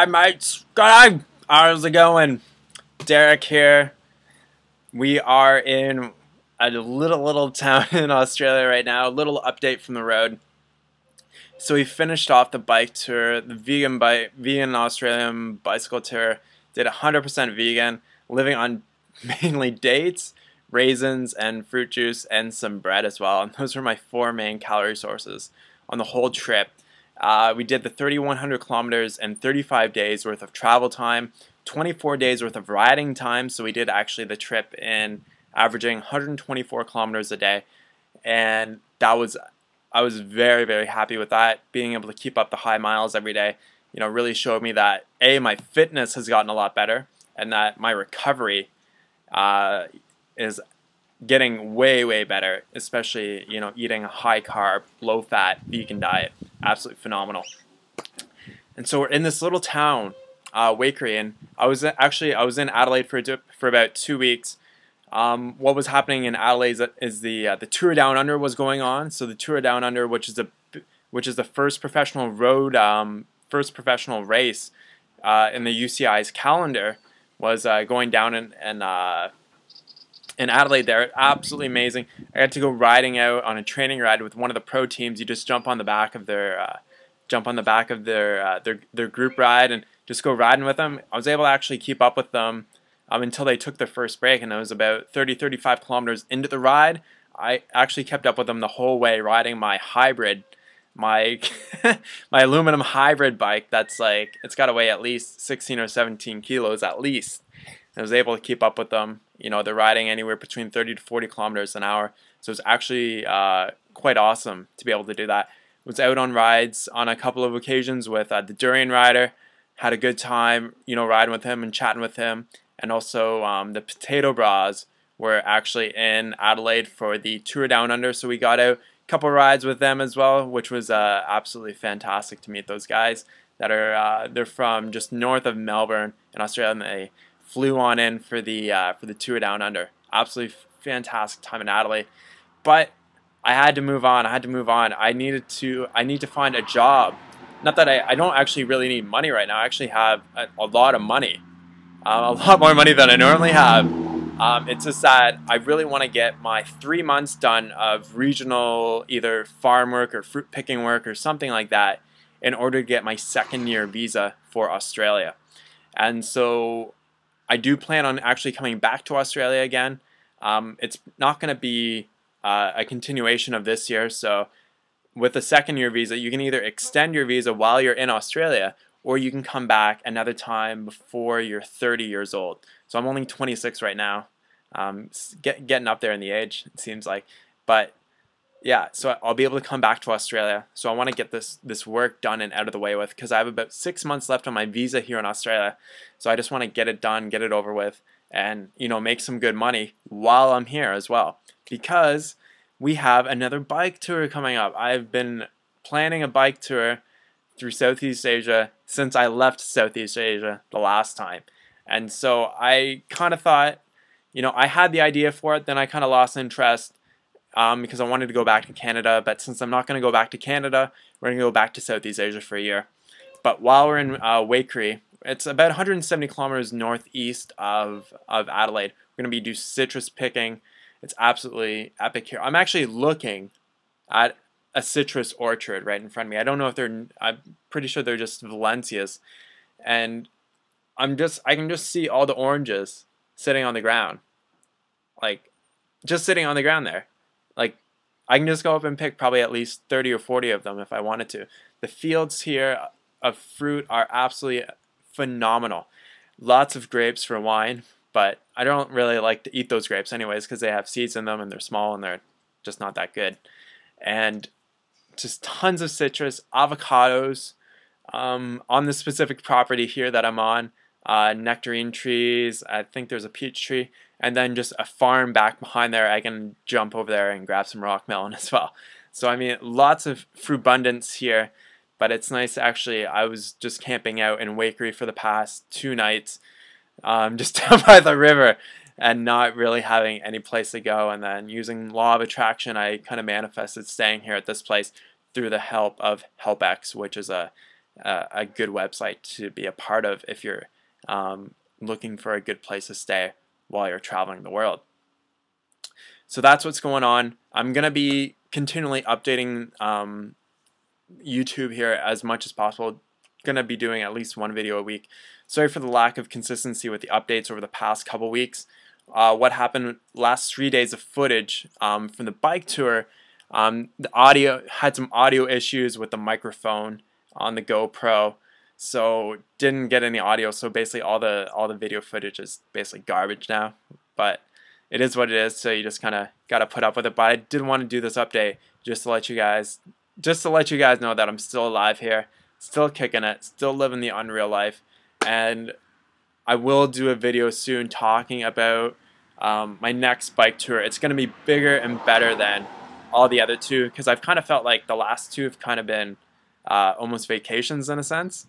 mates. G'day. How's it going? Derek here. We are in a little town in Australia right now. A little update from the road. So we finished off the bike tour, the vegan Australian bicycle tour. Did 100% vegan, living on mainly dates, raisins, and fruit juice, and some bread as well. And those were my 4 main calorie sources on the whole trip. We did the 3,100 kilometers and 35 days worth of travel time, 24 days worth of riding time. So we did actually the trip in averaging 124 kilometers a day, and I was very happy with that. Being able to keep up the high miles every day, really showed me that my fitness has gotten a lot better, and that my recovery is getting way better, especially eating a high carb, low fat vegan diet. Absolutely phenomenal. And so we're in this little town, Waikerie, and I was in Adelaide for about 2 weeks. What was happening in Adelaide is the Tour Down Under was going on. So the Tour Down Under, which is the first professional race in the UCI's calendar, was going down in Adelaide there. Absolutely amazing. I got to go riding out on a training ride with one of the pro teams. You just jump on the back of their group ride and just go riding with them. I was able to actually keep up with them until they took their first break, and I was about 35 kilometers into the ride. I actually kept up with them the whole way, riding my hybrid, my aluminum hybrid bike. That's it's got to weigh at least 16 or 17 kilos at least. I was able to keep up with them. They're riding anywhere between 30 to 40 kilometers an hour. So it's actually quite awesome to be able to do that. I was out on rides on a couple of occasions with the durian rider. Had a good time, riding with him and chatting with him. And also the potato bras were actually in Adelaide for the Tour Down Under. So we got out a couple rides with them as well, which was absolutely fantastic to meet those guys that are they're from just north of Melbourne in Australia, and they flew on in for the Tour Down Under. Absolutely fantastic time in Adelaide, but I had to move on. I need to find a job. Not that I don't actually really need money right now. I actually have a lot of money, a lot more money than I normally have. It's just that I really want to get my 3 months done of regional either farm work or fruit picking work or something like that in order to get my 2nd year visa for Australia. And so I do plan on actually coming back to Australia again. It's not going to be a continuation of this year. So with a 2nd year visa, you can either extend your visa while you're in Australia, or you can come back another time before you're 30 years old. So I'm only 26 right now. Getting up there in the age, it seems like. But yeah, so I'll be able to come back to Australia. So I want to get this work done and out of the way with, because I have about 6 months left on my visa here in Australia. So I just want to get it done, get it over with, and make some good money while I'm here as well. Because we have another bike tour coming up. I've been planning a bike tour through Southeast Asia since I left Southeast Asia the last time. And so I kind of thought, I had the idea for it, then I kind of lost interest. Because I wanted to go back to Canada, but since I'm not going to go back to Canada, we're going to go back to Southeast Asia for a year. But while we're in Waikerie, it's about 170 kilometers northeast of Adelaide. We're going to be do citrus picking. It's absolutely epic here. I'm actually looking at a citrus orchard right in front of me. I don't know if I'm pretty sure they're just Valencias, and I can just see all the oranges sitting on the ground, just sitting on the ground there. I can just go up and pick probably at least 30 or 40 of them if I wanted to. The fields here of fruit are absolutely phenomenal. Lots of grapes for wine, but I don't really like to eat those grapes anyways because they have seeds in them and they're small and they're just not that good. And just tons of citrus, avocados on this specific property here that I'm on. Nectarine trees, I think there's a peach tree, and then just a farm back behind there. I can jump over there and grab some rock melon as well. So I mean, lots of fruitbundance here, but it's nice actually. I was just camping out in Waikerie for the past 2 nights, just down by the river, and not really having any place to go, and then using law of attraction, I kind of manifested staying here at this place through the help of HelpX, which is a a good website to be a part of if you're looking for a good place to stay while you're traveling the world. So that's what's going on. I'm going to be continually updating YouTube here as much as possible. Going to be doing at least one video a week. Sorry for the lack of consistency with the updates over the past couple weeks. What happened last 3 days of footage from the bike tour, the audio had some audio issues with the microphone on the GoPro, so didn't get any audio. So basically all the video footage is basically garbage now, but it is what it is, so you just kind of got to put up with it. But I did want to do this update just to let you guys know that I'm still alive here, still kicking it, still living the unreal life. And I will do a video soon talking about my next bike tour. It's going to be bigger and better than all the other two, because I've kind of felt like the last two have kind of been almost vacations in a sense.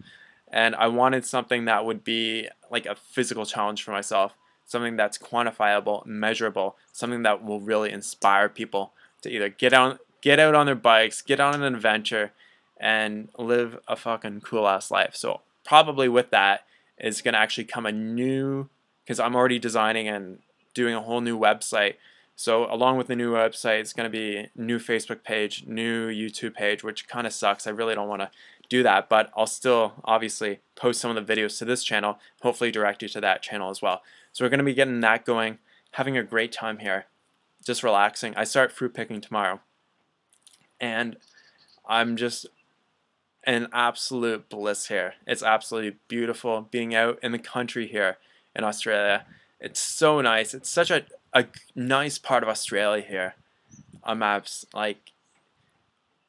And I wanted something that would be like a physical challenge for myself, something that's quantifiable, measurable, something that will really inspire people to either get out on their bikes, get on an adventure, and live a fucking cool ass life. So probably with that is going to actually come a new, because I'm already designing and doing a whole new website. So along with the new website, it's going to be new Facebook page, new YouTube page, which kind of sucks. I really don't want to do that, but I'll still obviously post some of the videos to this channel, hopefully direct you to that channel as well. So we're going to be getting that going, having a great time here, just relaxing. I start fruit picking tomorrow, and I'm just in absolute bliss here. It's absolutely beautiful being out in the country here in Australia. It's so nice. It's such a nice part of Australia here. Like,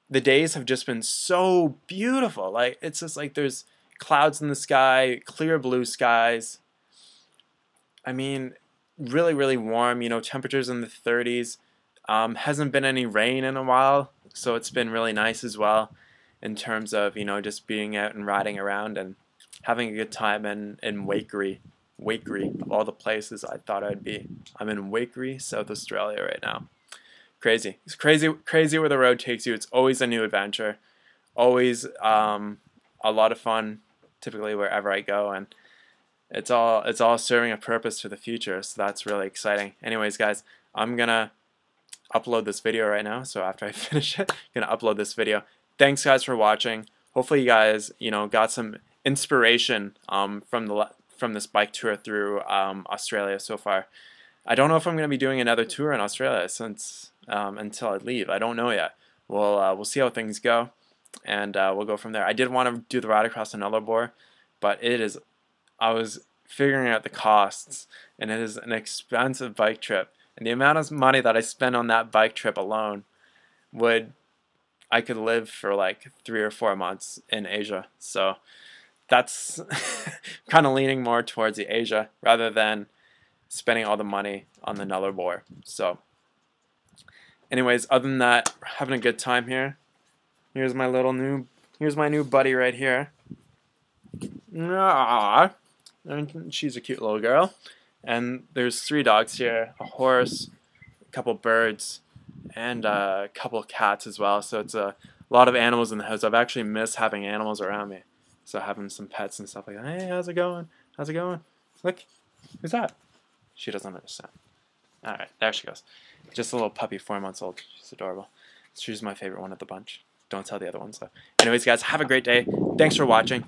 the days have just been so beautiful. Like, it's just like there's clouds in the sky, clear blue skies. I mean, really, really warm. You know, temperatures in the 30s. Hasn't been any rain in a while, so it's been really nice as well in terms of, you know, just being out and riding around and having a good time in Waikerie, of all the places I thought I'd be. I'm in Waikerie, South Australia right now. Crazy. It's crazy where the road takes you. It's always a new adventure. Always a lot of fun, typically wherever I go, and it's all serving a purpose for the future, so that's really exciting. Anyways, guys, I'm gonna upload this video right now, so after I finish it, I'm gonna upload this video. Thanks, guys, for watching. Hopefully you guys, you know, got some inspiration from this bike tour through Australia so far. I don't know if I'm going to be doing another tour in Australia since until I leave. I don't know yet. We'll see how things go, and we'll go from there. I did want to do the ride across the Nullarbor, but I was figuring out the costs, and it is an expensive bike trip. And the amount of money that I spend on that bike trip alone I could live for like 3 or 4 months in Asia. So that's kind of leaning more towards the Asia rather than spending all the money on the Nullarbor. So anyways, other than that, having a good time here. Here's my new buddy right here. Ah, and she's a cute little girl. And there's 3 dogs here, a horse, a couple birds, and a couple cats as well. So it's a lot of animals in the house. I've actually missed having animals around me. So having some pets and stuff like that. Hey, how's it going? How's it going? Look, who's that? She doesn't understand. Alright, there she goes. Just a little puppy, 4 months old. She's adorable. She's my favorite one of the bunch. Don't tell the other ones though. Anyways, guys, have a great day. Thanks for watching.